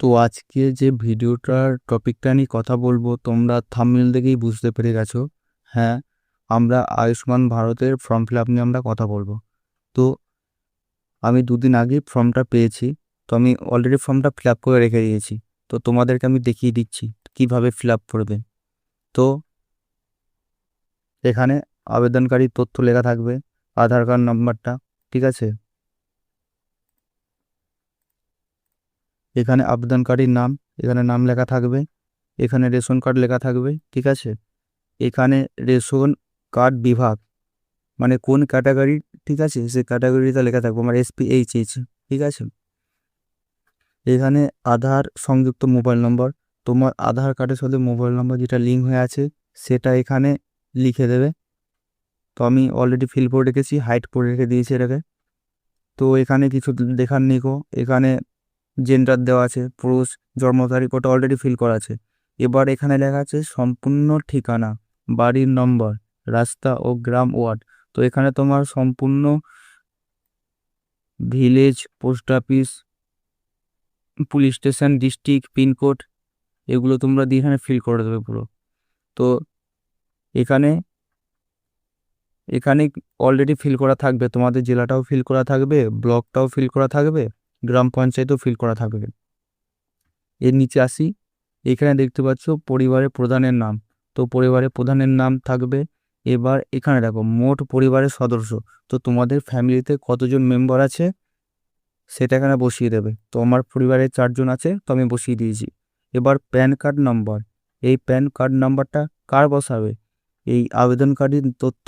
তো আজকে যে ভিডিওটার টপিকটা নিয়ে কথা বলবো তোমরা থাম্বনেল দেখেই বুঝতে পেরে গেছো। হ্যাঁ, আমরা আয়ুষ্মান ভারতের ফর্ম ফিল আপ নিয়ে আমরা কথা বলবো। তো আমি দুদিন আগে ফর্মটা পেয়েছি, তো আমি অলরেডি ফর্মটা ফিল আপ করে রেখে দিয়েছি। তো তোমাদেরকে আমি দেখিয়ে দিচ্ছি কিভাবে ফিল আপ করবে। তো এখানে আবেদনকারীর তথ্য লেখা থাকবে, আধার কার্ড নাম্বারটা, ঠিক আছে। এখানে আবেদনকারীর নাম, এখানে নাম লেখা থাকবে, এখানে রেশন কার্ড লেখা থাকবে, ঠিক আছে। এখানে রেশন কার্ড বিভাগ মানে কোন ক্যাটাগরি, ঠিক আছে, সে ক্যাটাগরিটা লেখা থাকবে আমার SPHH, ঠিক আছে। এখানে আধার সংযুক্ত মোবাইল নম্বর, তোমার আধার কার্ডের সাথে মোবাইল নম্বর যেটা লিঙ্ক হয়ে আছে সেটা এখানে লিখে দেবে। তো আমি অলরেডি ফিল করে রেখেছি, হাইড করে রেখে দিয়েছি এটাকে। তো এখানে কিছু দেখার নেই গো, এখানে জেন্ডার দেওয়া আছে, পুরুষ, জন্ম তারিখ ওটা অলরেডি ফিল করা আছে। এবার এখানে লেখা আছে সম্পূর্ণ ঠিকানা, বাড়ির নম্বর, রাস্তা ও গ্রাম ওয়ার্ড। তো এখানে তোমার সম্পূর্ণ village, post office, police station, district, pincode এগুলো তোমরা দিয়ে এখানে ফিল করে দেবে পুরো। তো এখানে এখানে অলরেডি ফিল করা থাকবে, তোমাদের জেলাটাও ফিল করা থাকবে, ব্লকটাও ফিল করা থাকবে, গ্রাম পঞ্চায়েতও ফিল করা থাকবে। এর নিচে আসি, এখানে দেখতে পাচ্ছ পরিবারের প্রধানের নাম, তো পরিবারের প্রধানের নাম থাকবে। এবার এখানে দেখো মোট পরিবারের সদস্য, তো তোমাদের ফ্যামিলিতে কতজন মেম্বার আছে সেটা এখানে বসিয়ে দেবে। তো আমার পরিবারে 4 জন আছে, তো আমি বসিয়ে দিয়েছি। এবার প্যান কার্ড নাম্বার, এই প্যান কার্ড নাম্বারটা কার বসাবে? এই আবেদনকারীর তথ্য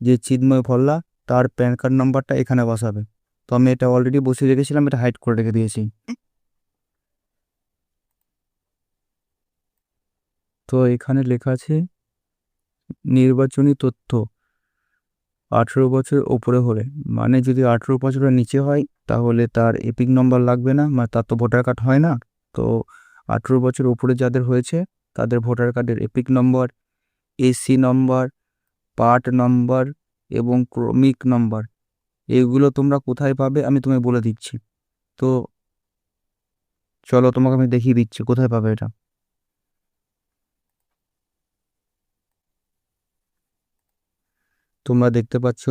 যে চিন্ময় ভল্লা, তার প্যান কার্ড নাম্বারটা এখানে বসাবে। তো আমি এটা অলরেডি বসিয়ে রেখেছিলাম, এটা হাইড করে রেখে দিয়েছি। তো এখানে লেখা আছে নির্বাচনী তথ্য 18 বছর ওপরে হলে, মানে যদি 18 বছরের নিচে হয় তাহলে তার এপিক নম্বর লাগবে না, মানে তার তো ভোটার কার্ড হয় না। তো 18 বছর উপরে যাদের হয়েছে তাদের ভোটার কার্ডের এপিক নম্বর, এসি নম্বর, পার্ট নম্বর এবং ক্রমিক নম্বর এগুলো তোমরা কোথায় পাবে আমি তোমায় বলে দিচ্ছি। তো চলো তোমাকে আমি দেখিয়ে দিচ্ছি কোথায় পাবে এটা। তোমরা দেখতে পাচ্ছ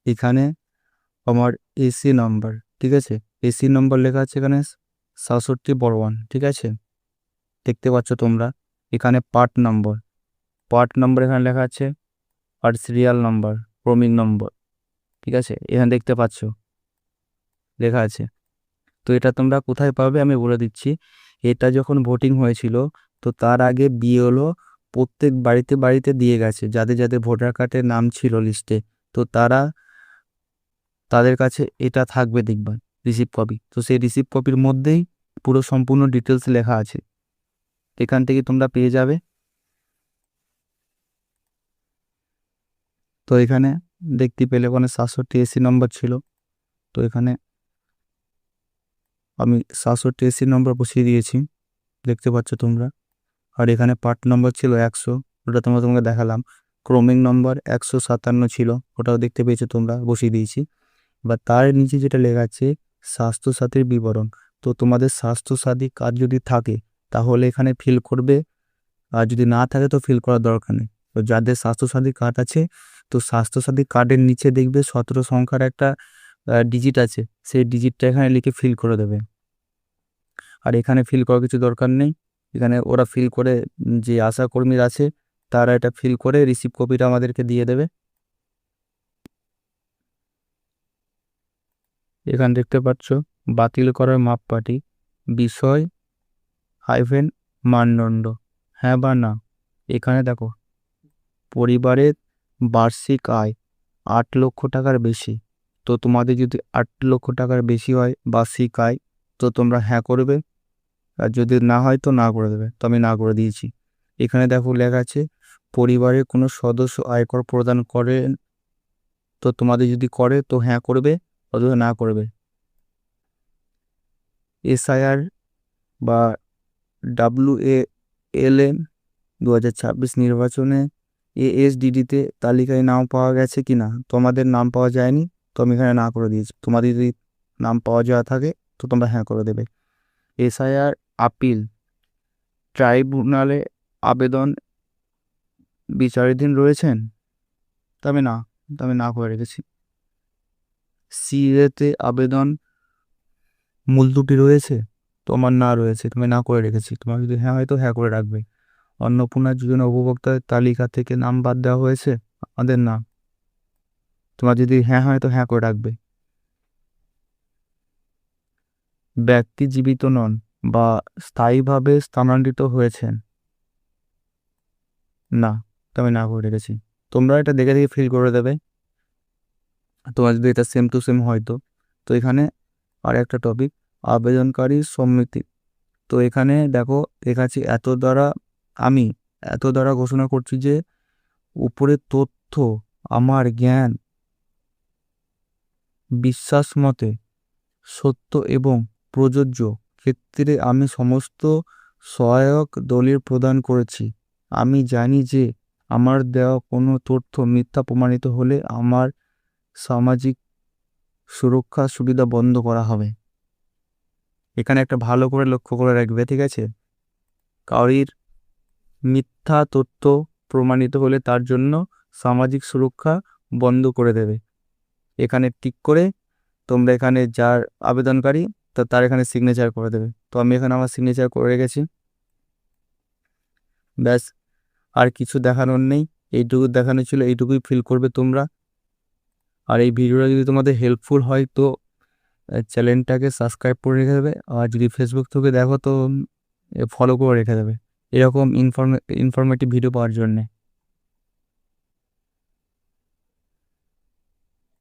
এখানে আমার এসি নাম্বার, ঠিক আছে, এসি নম্বর লেখা আছে এখানে 67 ঠিক আছে। দেখতে পাচ্ছ তোমরা এখানে পার্ট নম্বর এখানে লেখা আছে, আর সিরিয়াল নাম্বার, ক্রমিক নম্বর, ঠিক আছে, এখানে দেখতে পাচ্ছ লেখা আছে। তো এটা তোমরা কোথায় পাবে আমি বলে দিচ্ছি। এটা যখন ভোটিং হয়েছিল তো তার আগে BLO প্রত্যেক বাড়িতে বাড়িতে দিয়ে গেছে, যাদের যাদের ভোটার কার্ডের নাম ছিল লিস্টে, তো তাদের কাছে এটা থাকবে দেখবেন রিসিভ কপি। তো সেই রিসিভ কপির মধ্যেই পুরো সম্পূর্ণ ডিটেলস লেখা আছে, এখান থেকে তোমরা পেয়ে যাবে। তো এখানে দেখতে পেলে ওখানে 67 এসি নম্বর ছিল, তো এখানে আমি 67 এসি নম্বর বসিয়ে দিয়েছি, দেখতে পাচ্ছ তোমরা। আর এখানে পার্ট নম্বর ছিল 100, ওটা তোমাকে দেখালাম। ক্রমিক নম্বর 157 ছিল, ওটাও দেখতে পেয়েছো তোমরা, বসিয়ে দিয়েছি। বা তার নিচে যেটা লেখা আছে স্বাস্থ্যসাথীর বিবরণ, তো তোমাদের স্বাস্থ্যসাথী কার্ড যদি থাকে তাহলে এখানে ফিল করবে, আর যদি না থাকে তো ফিল করার দরকার নেই। তো যাদের স্বাস্থ্যসাথী কার্ড আছে, তো স্বাস্থ্যসাথী কার্ডের নিচে দেখবে 17 সংখ্যার একটা ডিজিট আছে, সেই ডিজিটটা এখানে লিখে ফিল করে দেবে। আর এখানে ফিল করার কিছু দরকার নেই, এখানে ওরা ফিল করে, যে আশা কর্মীরা আছে তারা এটা ফিল করে রিসিভ কপিটা আমাদেরকে দিয়ে দেবে। এখানে দেখতে পাচ্ছ বাতিল করার মাপকাঠি, বিষয় হাইফেন মানদণ্ড, হ্যাঁ বা না। এখানে দেখো পরিবারের বার্ষিক আয় 8 লক্ষ টাকার বেশি, তো তোমাদের যদি 8 লক্ষ টাকার বেশি হয় বার্ষিক আয় তো তোমরা হ্যাঁ করবে, আর যদি না হয় তো না করে দেবে। তো আমি না করে দিয়েছি। এখানে দেখো লেখা আছে পরিবারের কোনো সদস্য আয়কর প্রদান করে, তো তোমাদের যদি করে তো হ্যাঁ করবে, অথবা না করবে। SIR বা WALN 2026 নির্বাচনে ASDDতে তালিকায় নাম পাওয়া গেছে কি না, তোমাদের নাম পাওয়া যায়নি, তো আমি এখানে না করে দিয়েছি। তোমাদের যদি নাম পাওয়া যাওয়া থাকে তো তোমরা হ্যাঁ করে দেবে। SIR আপিল ট্রাইব্যুনালে আবেদন বিচারাধীন রয়েছেন, তবে না করে রেখেছি। সিএতে আবেদন মূল ত্রুটি রয়েছে, তোমার না রয়েছে, তুমি না করে রেখেছি। তোমার যদি হ্যাঁ হয় তো হ্যাঁ করে রাখবে। অন্নপূর্ণা যোজনা উপভোক্তার তালিকা থেকে নাম বাদ দেওয়া হয়েছে, আমাদের না। তোমার যদি হ্যাঁ হয় তো হ্যাঁ করে রাখবে। ব্যক্তি জীবিত নন বা স্থায়ীভাবে স্থানান্তরিত হয়েছেন, না, তবে না করে রেখেছি। তোমরা এটা দেখে দেখে ফিল করে দেবে তোমার যদি এটা সেম টু সেম হয়তো। তো এখানে আর একটা টপিক, আবেদনকারী সম্মতি। তো এখানে দেখো দেখাচ্ছি আমি এত দ্বারা ঘোষণা করছি যে উপরের তথ্য আমার জ্ঞান বিশ্বাস মতে সত্য এবং প্রযোজ্য ক্ষেত্রে আমি সমস্ত সহায়ক দলিল প্রদান করেছি। আমি জানি যে আমার দেওয়া কোনো তথ্য মিথ্যা প্রমাণিত হলে আমার সামাজিক সুরক্ষা সুবিধা বন্ধ করা হবে। এখানে একটা ভালো করে লক্ষ্য করে রাখবে, ঠিক আছে? কারোর মিথ্যা তথ্য প্রমাণিত হলে তার জন্য সামাজিক সুরক্ষা বন্ধ করে দেবে। এখানে টিক করে তোমরা এখানে যার আবেদনকারী তার এখানে সিগনেচার করে দেবে। তো আমি এখানে আমার সিগনেচার করে রেখেছি। ব্যাস, আর কিছু দেখানোর নেই, এইটুকু দেখানো ছিল, এইটুকুই ফিল করবে তোমরা। আর এই ভিডিওটা যদি তোমাদের হেল্পফুল হয় তো চ্যানেলটাকে সাবস্ক্রাইব করে রেখে দেবে। আর যদি ফেসবুক থেকে দেখো তো ফলো করে রেখে দেবে এরকম ইনফরমেটিভ ভিডিও পাওয়ার জন্যে।